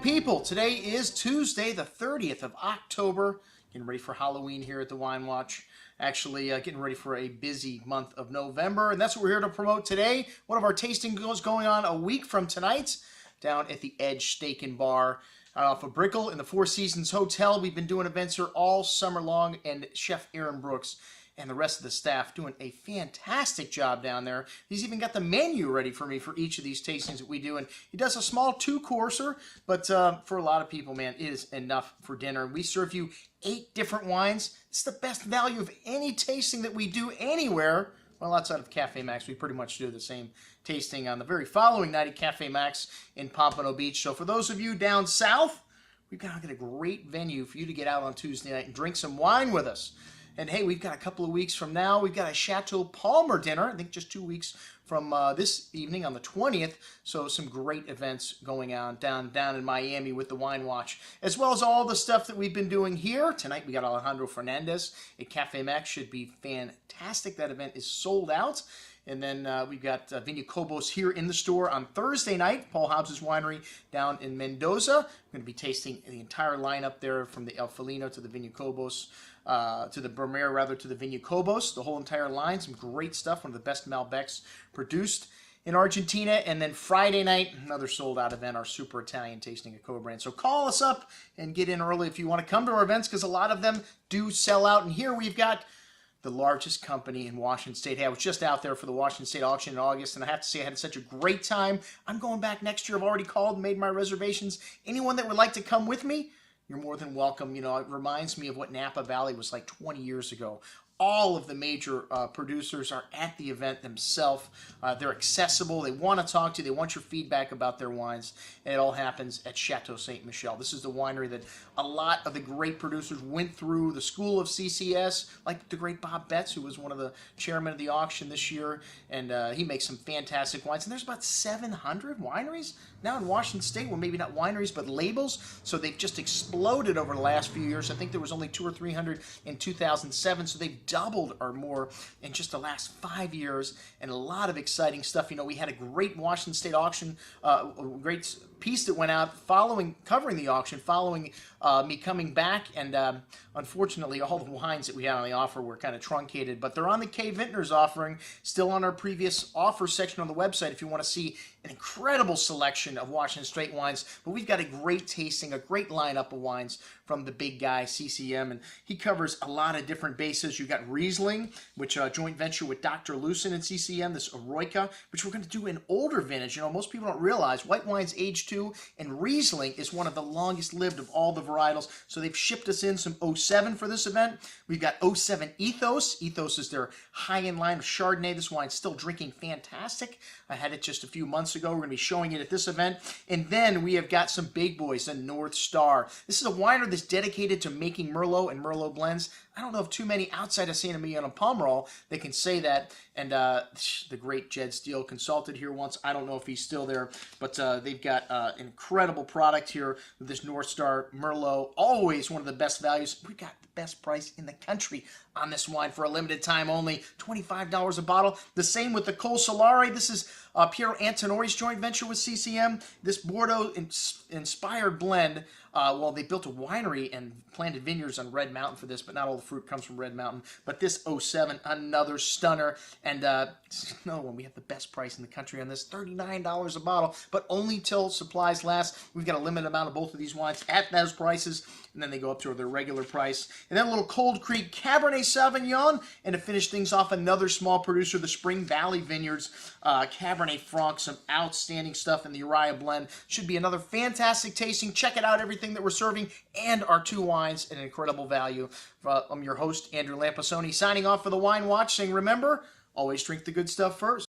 People, today is Tuesday, the 30th of October. Getting ready for Halloween here at the Wine Watch. Actually, getting ready for a busy month of November, and that's what we're here to promote today. One of our tasting goes going on a week from tonight down at the Edge Steak and Bar off of Brickell in the Four Seasons Hotel. We've been doing events here all summer long, and Chef Aaron Brooks and the rest of the staff doing a fantastic job down there. He's even got the menu ready for me for each of these tastings that we do, and he does a small two-courser, but for a lot of people, man, it is enough for dinner. We serve you 8 different wines. It's the best value of any tasting that we do anywhere. Well, outside of Cafe Max, we pretty much do the same tasting on the very following night at Cafe Max in Pompano Beach. So for those of you down south, we've got a great venue for you to get out on Tuesday night and drink some wine with us. And hey, we've got a couple of weeks from now, we've got a Chateau Palmer dinner, I think just 2 weeks from this evening on the 20th. So some great events going on down in Miami with the Wine Watch, as well as all the stuff that we've been doing here. Tonight we got Alejandro Fernandez at Cafe Max. Should be fantastic. That event is sold out. And then we've got Vinacobos here in the store on Thursday night, Paul Hobbs' winery down in Mendoza. We're going to be tasting the entire lineup there, from the El Felino to the Vinacobos, to the Brumaire, rather, to the Vinacobos, the whole entire line. Some great stuff, one of the best Malbecs produced in Argentina. And then Friday night, another sold-out event, our Super Italian tasting at CABERNET. So call us up and get in early if you want to come to our events, because a lot of them do sell out. And here we've got the largest company in Washington State. Hey, I was just out there for the Washington State auction in August, and I have to say I had such a great time. I'm going back next year. I've already called and made my reservations. Anyone that would like to come with me, you're more than welcome. You know, it reminds me of what Napa Valley was like 20 years ago. All of the major producers are at the event themselves. They're accessible. They want to talk to you. They want your feedback about their wines. And it all happens at Chateau St. Michel. This is the winery that a lot of the great producers went through the school of CCS, like the great Bob Betts, who was one of the chairmen of the auction this year. And he makes some fantastic wines. And there's about 700 wineries now in Washington State. Well, maybe not wineries, but labels. So they've just exploded over the last few years. I think there was only 200 or 300 in 2007. So they've doubled or more in just the last 5 years, and a lot of exciting stuff. You know, we had a great Washington State auction, a great piece that went out covering the auction, following me coming back, and unfortunately all the wines that we had on the offer were kind of truncated, but they're on the K Vintners offering, still on our previous offer section on the website if you want to see an incredible selection of Washington State wines. But we've got a great tasting, a great lineup of wines from the big guy, CCM, and he covers a lot of different bases. You've got Riesling, which joint venture with Dr. Lucen and CCM, this EROICA, which we're going to do an older vintage. You know, most people don't realize white wines age 2, and Riesling is one of the longest lived of all the varietals. So they've shipped us in some 07 for this event. We've got 07 ETHOS. ETHOS is their high-end line of Chardonnay. This wine's still drinking fantastic. I had it just a few months ago. We're going to be showing it at this event. And then we have got some big boys, the NORTHSTAR. This is a winery that's dedicated to making Merlot and Merlot blends. I don't know of too many outside of Santa Maria and Pomerol that can say that. And the great Jed Steele consulted here once. I don't know if he's still there, but they've got an incredible product here with this NORTHSTAR Merlot. Always one of the best values. We've got the best price in the country on this wine for a limited time only, $25 a bottle. The same with the Col Solare. This is Piero Antonori's joint venture with CCM. This Bordeaux-inspired blend, well, they built a winery and planted vineyards on Red Mountain for this, but not all the fruit comes from Red Mountain. But this 07, another stunner. And another one, we have the best price in the country on this, $39 a bottle, but only till supplies last. We've got a limited amount of both of these wines at those prices, and then they go up to their regular price. And then a little Cold Creek Cabernet Sauvignon, and to finish things off, another small producer, the Spring Valley Vineyards Cabernet Franc, some outstanding stuff in the URIAH blend. Should be another fantastic tasting. Check it out, everything that we're serving, and our 2 wines at an incredible value. I'm your host, Andrew Lampasoni, signing off for the Wine Watch, saying remember, always drink the good stuff first.